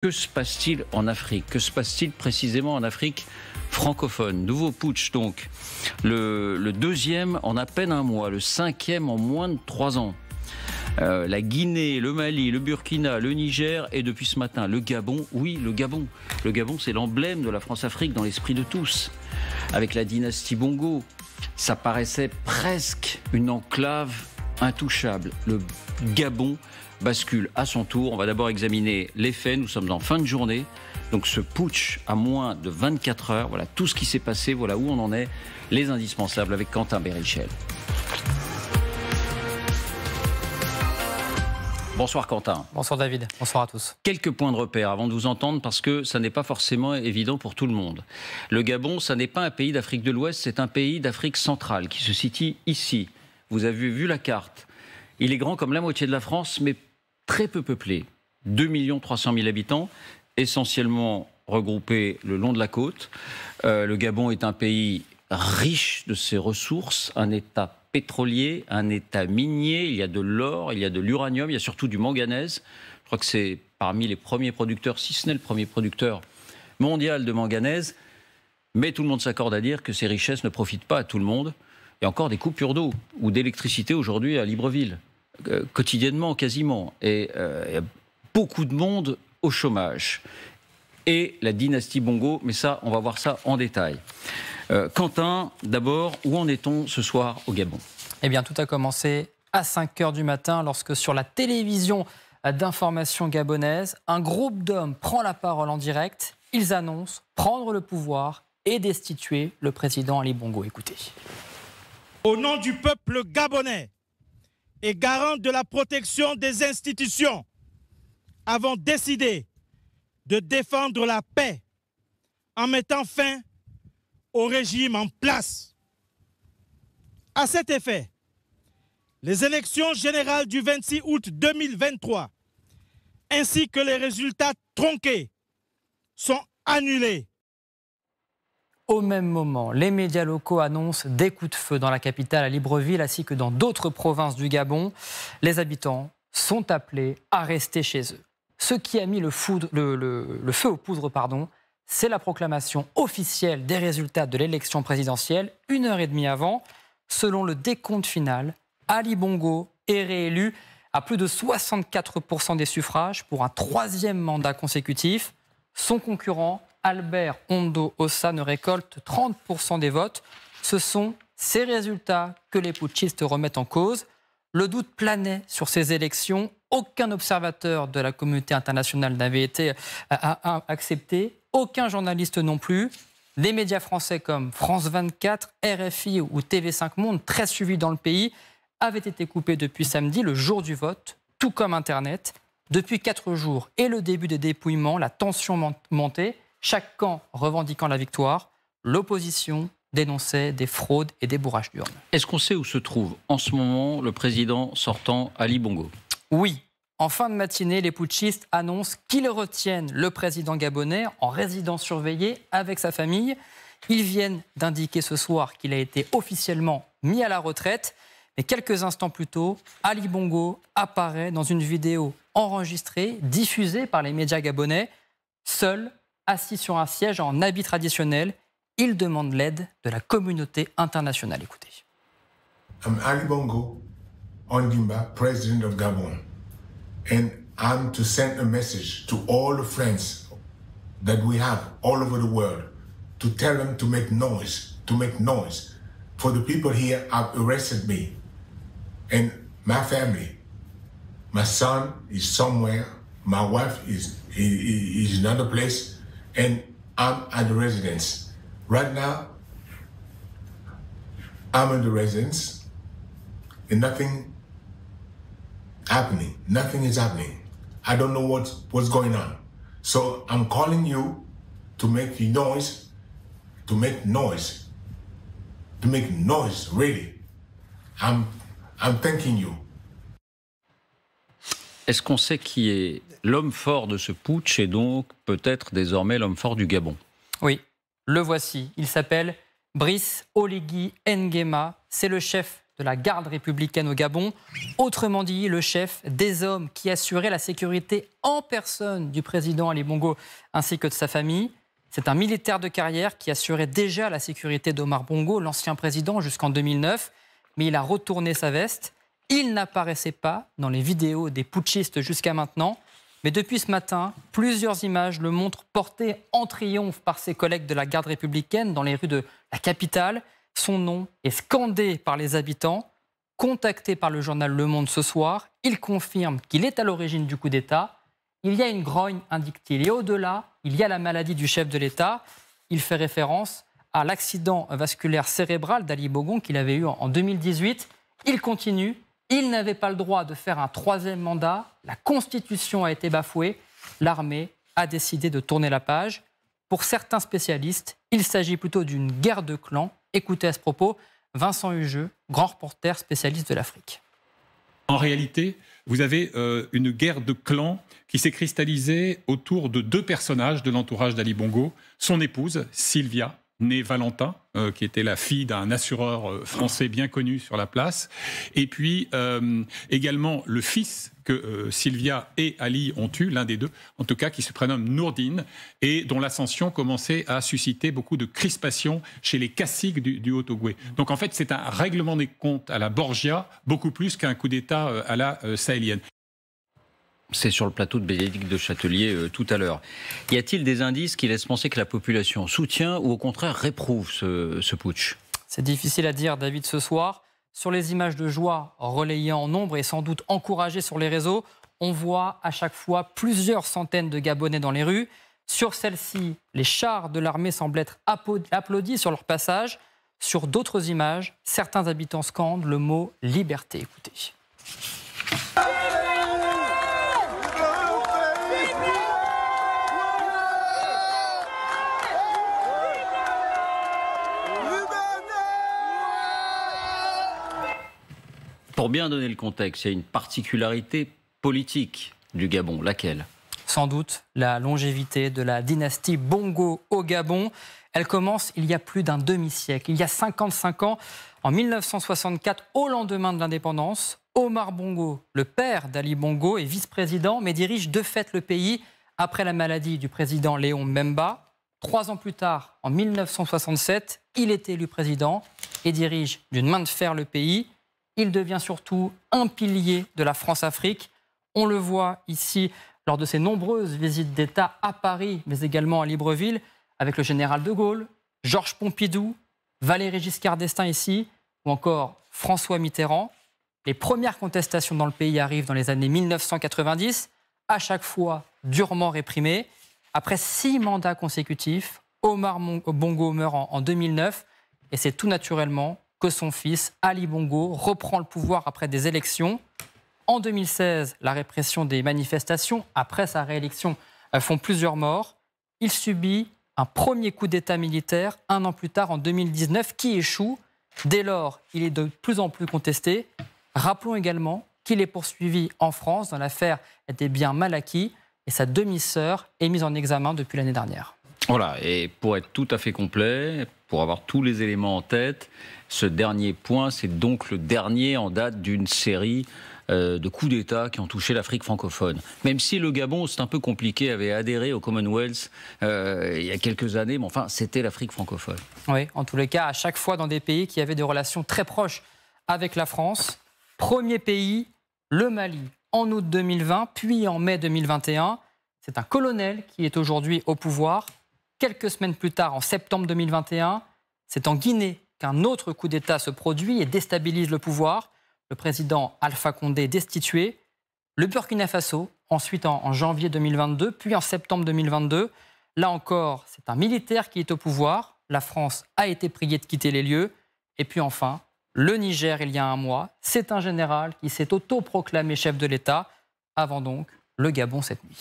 Que se passe-t-il en Afrique? Que se passe-t-il précisément en Afrique francophone? Nouveau putsch donc, le deuxième en à peine un mois, le cinquième en moins de 3 ans. La Guinée, le Mali, le Burkina, le Niger et depuis ce matin le Gabon. Oui, le Gabon. Le Gabon, c'est l'emblème de la France-Afrique dans l'esprit de tous. Avec la dynastie Bongo, ça paraissait presque une enclave intouchable. Le Gabon bascule à son tour. On va d'abord examiner les faits. Nous sommes en fin de journée. Donc ce putsch à moins de 24 heures. Voilà tout ce qui s'est passé. Voilà où on en est. Les indispensables avec Quentin Bérichel. Bonsoir Quentin. Bonsoir David, bonsoir à tous. Quelques points de repère avant de vous entendre parce que ça n'est pas forcément évident pour tout le monde. Le Gabon, ça n'est pas un pays d'Afrique de l'Ouest, c'est un pays d'Afrique centrale qui se situe ici. Vous avez vu la carte. Il est grand comme la moitié de la France, mais très peu peuplé. 2 300 000 habitants, essentiellement regroupés le long de la côte. Le Gabon est un pays riche de ses ressources, un État pétrolier, un État minier, il y a de l'or, il y a de l'uranium, il y a surtout du manganèse. Je crois que c'est parmi les premiers producteurs, si ce n'est le premier producteur mondial de manganèse. Mais tout le monde s'accorde à dire que ces richesses ne profitent pas à tout le monde. Il y a encore des coupures d'eau ou d'électricité aujourd'hui à Libreville, quotidiennement, quasiment. Et il y a beaucoup de monde au chômage. Et la dynastie Bongo, mais ça, on va voir ça en détail. Quentin, d'abord, où en est-on ce soir au Gabon? Eh bien, tout a commencé à 5 h du matin lorsque sur la télévision d'information gabonaise, un groupe d'hommes prend la parole en direct. Ils annoncent prendre le pouvoir et destituer le président Ali Bongo. Écoutez. Au nom du peuple gabonais et garant de la protection des institutions, avons décidé de défendre la paix en mettant fin au régime en place. À cet effet, les élections générales du 26 août 2023 ainsi que les résultats tronqués sont annulés. Au même moment, les médias locaux annoncent des coups de feu dans la capitale à Libreville ainsi que dans d'autres provinces du Gabon. Les habitants sont appelés à rester chez eux. Ce qui a mis le feu aux poudres, c'est la proclamation officielle des résultats de l'élection présidentielle 1h30 avant. Selon le décompte final, Ali Bongo est réélu à plus de 64% des suffrages pour un 3e mandat consécutif. Son concurrent, Albert Ondo Ossa, ne récolte 30% des votes. Ce sont ces résultats que les putschistes remettent en cause. Le doute planait sur ces élections. Aucun observateur de la communauté internationale n'avait été accepté. Aucun journaliste non plus. Les médias français comme France 24, RFI ou TV5 Monde, très suivis dans le pays, avaient été coupés depuis samedi, le jour du vote, tout comme Internet. Depuis 4 jours et le début des dépouillements, la tension montait, chaque camp revendiquant la victoire. L'opposition dénonçait des fraudes et des bourrages d'urnes. Est-ce qu'on sait où se trouve en ce moment le président sortant Ali Bongo? Oui. En fin de matinée, les putschistes annoncent qu'ils retiennent le président gabonais en résidence surveillée avec sa famille. Ils viennent d'indiquer ce soir qu'il a été officiellement mis à la retraite. Mais quelques instants plus tôt, Ali Bongo apparaît dans une vidéo enregistrée, diffusée par les médias gabonais. Seul, assis sur un siège en habit traditionnel, il demande l'aide de la communauté internationale. Écoutez. I'm Ali Bongo Ondimba, President of Gabon. And I'm to send a message to all the friends that we have all over the world to tell them to make noise, For the people here have arrested me and my family. My son is somewhere, my wife is in another place, and I'm at the residence. Right now, I'm in the residence and nothing is happening. I don't know what's going on. So I'm calling you to make noise, really. I'm thanking you. Est-ce qu'on sait qui est l'homme fort de ce putsch et donc peut-être désormais l'homme fort du Gabon? Oui, le voici. Il s'appelle Brice Oligui Nguema. C'est le chef de la garde républicaine au Gabon. Autrement dit, le chef des hommes qui assuraient la sécurité en personne du président Ali Bongo ainsi que de sa famille. C'est un militaire de carrière qui assurait déjà la sécurité d'Omar Bongo, l'ancien président, jusqu'en 2009. Mais il a retourné sa veste. Il n'apparaissait pas dans les vidéos des putschistes jusqu'à maintenant. Mais depuis ce matin, plusieurs images le montrent porté en triomphe par ses collègues de la garde républicaine dans les rues de la capitale. Son nom est scandé par les habitants. Contacté par le journal Le Monde ce soir, il confirme qu'il est à l'origine du coup d'État. Il y a une grogne, indique-t-il. Et au-delà, il y a la maladie du chef de l'État. Il fait référence à l'accident vasculaire cérébral d'Ali Bongo qu'il avait eu en 2018. Il continue. Il n'avait pas le droit de faire un troisième mandat. La Constitution a été bafouée. L'armée a décidé de tourner la page. Pour certains spécialistes, il s'agit plutôt d'une guerre de clans. Écoutez à ce propos Vincent Hugeux, grand reporter spécialiste de l'Afrique. En réalité, vous avez une guerre de clans qui s'est cristallisée autour de deux personnages de l'entourage d'Ali Bongo. Son épouse, Sylvia, née Valentin, qui était la fille d'un assureur français bien connu sur la place. Et puis également le fils que Sylvia et Ali ont eu, l'un des deux, en tout cas, qui se prénomme Nourdine, et dont l'ascension commençait à susciter beaucoup de crispation chez les caciques du Haut-Ogooué. Donc en fait, c'est un règlement des comptes à la Borgia, beaucoup plus qu'un coup d'État à la sahélienne. C'est sur le plateau de Bénédicte de Châtelier tout à l'heure. Y a-t-il des indices qui laissent penser que la population soutient ou au contraire réprouve ce putsch? C'est difficile à dire, David, ce soir. Sur les images de joie relayées en nombre et sans doute encouragées sur les réseaux, on voit à chaque fois plusieurs centaines de Gabonais dans les rues. Sur celle-ci, les chars de l'armée semblent être applaudis sur leur passage. Sur d'autres images, certains habitants scandent le mot « liberté ». Écoutez. Pour bien donner le contexte, il y a une particularité politique du Gabon. Laquelle? Sans doute la longévité de la dynastie Bongo au Gabon. Elle commence il y a plus d'un demi-siècle, il y a 55 ans, en 1964, au lendemain de l'indépendance. Omar Bongo, le père d'Ali Bongo, est vice-président, mais dirige de fait le pays après la maladie du président Léon Mbemba. 3 ans plus tard, en 1967, il est élu président et dirige d'une main de fer le pays. Il devient surtout un pilier de la France-Afrique. On le voit ici lors de ses nombreuses visites d'État à Paris, mais également à Libreville, avec le général de Gaulle, Georges Pompidou, Valéry Giscard d'Estaing ici, ou encore François Mitterrand. Les premières contestations dans le pays arrivent dans les années 1990, à chaque fois durement réprimées. Après 6 mandats consécutifs, Omar Bongo meurt en 2009, et c'est tout naturellement que son fils, Ali Bongo, reprend le pouvoir après des élections. En 2016, la répression des manifestations, après sa réélection, font plusieurs morts. Il subit un premier coup d'État militaire 1 an plus tard, en 2019, qui échoue. Dès lors, il est de plus en plus contesté. Rappelons également qu'il est poursuivi en France dans l'affaire des biens mal acquis et sa demi-sœur est mise en examen depuis l'année dernière. Voilà, et pour être tout à fait complet, pour avoir tous les éléments en tête, ce dernier point, c'est donc le dernier en date d'une série de coups d'État qui ont touché l'Afrique francophone. Même si le Gabon, c'est un peu compliqué, avait adhéré au Commonwealth il y a quelques années, mais enfin, c'était l'Afrique francophone. Oui, en tous les cas, à chaque fois dans des pays qui avaient des relations très proches avec la France. Premier pays, le Mali, en août 2020, puis en mai 2021. C'est un colonel qui est aujourd'hui au pouvoir. Quelques semaines plus tard, en septembre 2021, c'est en Guinée qu'un autre coup d'État se produit et déstabilise le pouvoir. Le président Alpha Condé est destitué. Le Burkina Faso, ensuite en janvier 2022, puis en septembre 2022. Là encore, c'est un militaire qui est au pouvoir. La France a été priée de quitter les lieux. Et puis enfin, le Niger, il y a 1 mois, c'est un général qui s'est autoproclamé chef de l'État. Avant donc, le Gabon cette nuit.